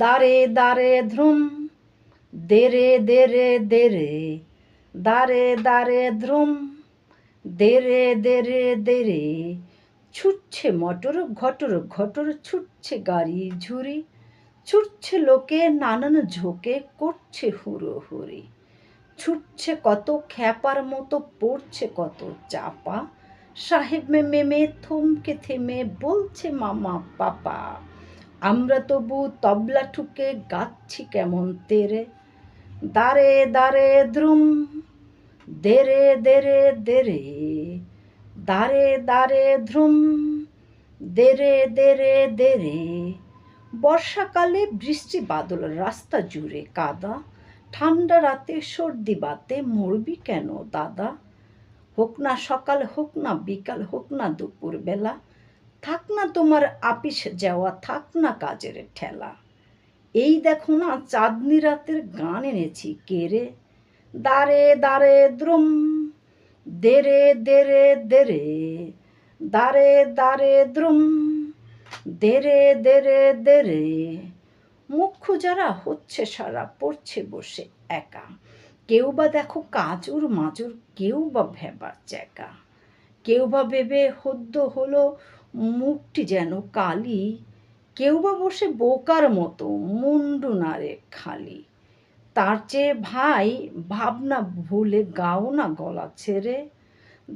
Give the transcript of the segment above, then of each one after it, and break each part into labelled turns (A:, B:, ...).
A: দারে দারে ধ্রুম, দেরে দেরে দেরে, দারে দারে ধ্রুম, দেরে দেরে দেরে, ছুটছে মটর ঘটর ঘটর, ছুটছে গাড়ি ঝুড়ি, ছুটছে লোকে নানান ঝোঁকে, করছে হুড়োহুড়ি, ছুটছে কত খ্যাপার মতো, পড়ছে কত চাপা, সাহেব মেমে থমকে থেমে বলছে মামা পাপা, আমরা তবু তবলা ঠুকে গাচ্ছি কেমন তেরে, দারে দারে দ্রুম, দেরে দেরে দেরে, দারে দারে ধ্রুম, দেরে দেরে দেরে। বর্ষাকালে বৃষ্টি বাদল, রাস্তা জুড়ে কাদা, ঠান্ডা রাতে সর্দি বাতে, মরবি কেন দাদা, হোক না সকাল হোক না বিকাল হোক না দুপুর বেলা, থাক না তোমার আপিস যাওয়া, থাক না কাজের ঠেলা, এই দেখো না চাঁদনি রাতের গান এনেছি কেড়ে, দারে দারে দ্রুম, দেরে দেরে দেরে, দারে দারে দ্রুম, দেরে দেরে দেরে। মুখ্য যারা হচ্ছে সারা, পড়ছে বসে একা, কেউ বা দেখো কাজুর মাজুর, কেউ বা ভেবার চ্যাকা, কেউ বা ভেবে হদ্দ হলো মুখটি যেন কালি, কেউ বা বসে বোকার মতো মুন্ডু নাড়ে খালি, তার চেয়ে ভাই ভাবনা ভুলে গাও না গলা ছেড়ে,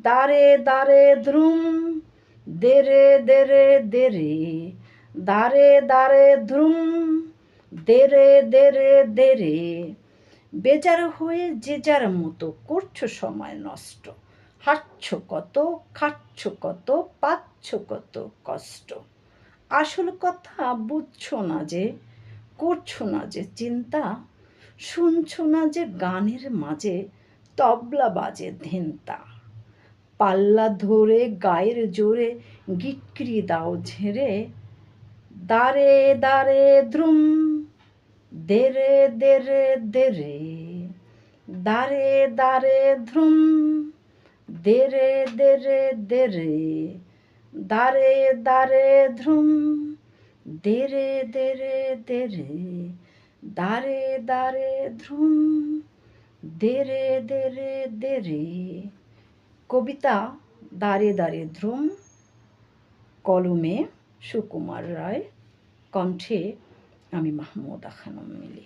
A: দারে দারে ধ্রুম, দেরে দেরে দেরে, দারে দারে ধ্রুম, দেরে দেরে দেরে। বেজার হয়ে যে যার মতো করছো সময় নষ্ট, হাঁটছ কত, খাচ্ছ কত, পাচ্ছ কত কষ্ট, আসল কথা বুঝছো না যে, করছো না যে চিন্তা, শুনছো না যে গানের মাঝে তবলা বাজে ধিনতা, পাল্লা ধরে গায়ের জোরে গিটকিরি দাও ঝেড়ে, দারে দারে দ্রুম, দেরে দেরে দেরে, দারে দারে ধ্রুম, দেরে দেরে দেরে, দারে দারে ধ্রুম, দেরে দেরে দেরে, দারে দারে ধ্রুম, দেরে দেরে দেরে। কবিতা দারে দারে ধ্রুম, কলমে সুকুমার রায়, কণ্ঠে আমি মাহমুদা খানম মিলি।